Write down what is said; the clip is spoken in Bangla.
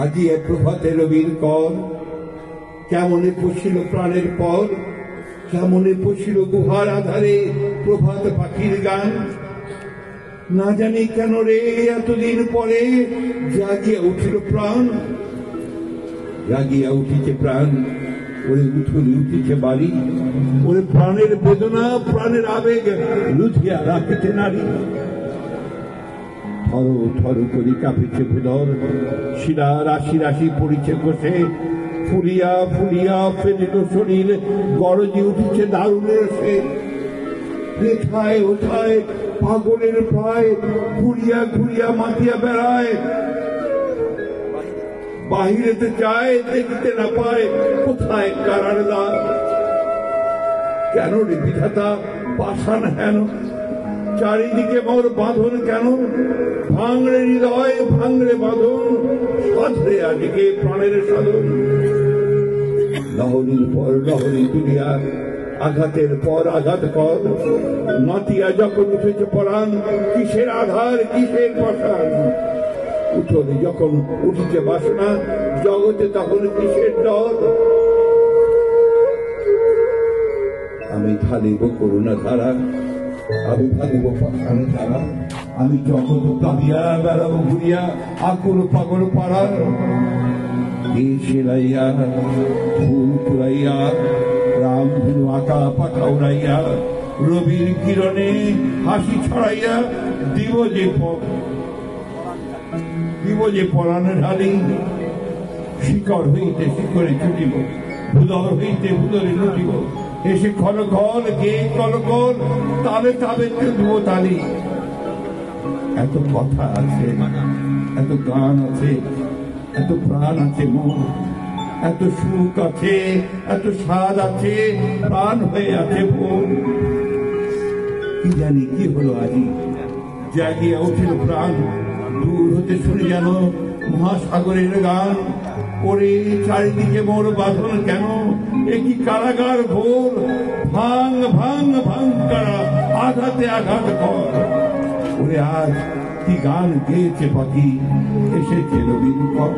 আজি এ প্রভাতে রবির কর, কেমনে পশিল প্রাণের পর, কেমনে পশিল গুহার আধারে প্রভাত পাখির গান। না জানি কেন রে এতদিন পরে জাগিয়া উঠিল প্রাণ, জাগিয়া উঠিছে প্রাণ, ওরে উঠুলি উঠিছে বাড়ি, ওরে প্রাণের বেদনা প্রাণের আবেগ লুধিয়া রাখিতে নারী। থর থর করি কাঁপিছে ভুদর, শিরা রাশি রাশি পড়িছে ঘষে, ফুলিয়া ফুলিয়া ফেলিল শরীর, গরজি উঠিছে দারুণের সে। রেখায় ওঠায় পাগলের প্রায়, ঘুরিয়া ঘুরিয়া মাতিয়া বেড়ায়, বাহিরেতে যায় দেখতে না পায় কোথায় কারার দ্বার। কেন রে বিধাতা পাষাণ হেন, চারিদিকে মোর বাঁধন কেন, ভাঙড়ে হৃদয় ভাঙড়ে বাঁধন, সাধরে আজকে প্রাণের সাধন। লহরীর পর লহরী তুলিয়া আঘাতের পর আঘাত কর, মাতিয়া যখন উঠেছে পরাণ, কিসের আধার কিসের পাষাণ। উঠোনে যখন উঠিছে বাসনা, জগতে তখন কিসের ডর। আমি ঢালিব করুণা ধারা, আমি ঢালিব পাষাণে ধারা, আমি জগৎ প্লাবিয়া বেড়াবো ঘুরিয়া আকুল পাগল পাড়ার। সেলাইয়া ফুল কুড়াইয়া রামধনু আঁকা পাখা উড়াইয়া, রবির কিরণে হাসি ছড়াইয়া দিব যে পরাণে ঢালি। শিকড় হইতে শিকড়ে ছুটিব, ভুদর হইতে ভুদরে লুটিব, এসে ঘন ঘন গে কলকল, তালে তালে দেব তালি। এত কথা আছে, এত গান আছে, এত প্রাণ আছে মন, এত সুখ আছে, এত স্বাদ আছে, প্রাণ হয়ে আছে মন। কি জানি কি হলো আজি, জাগিয়া উঠিল প্রাণ, দূর হতে শুনে যেন মহাসাগরের গান। ওরে চারিদিকে মোর বাঁধন কেন, একই কারাগার ঘোর, ভাঙ ভাঙ ভাঙ কারা, আঘাতে আঘাত কর। ওরে আজ কি গান গেয়েছে পাখি, এসেছে রবির পর।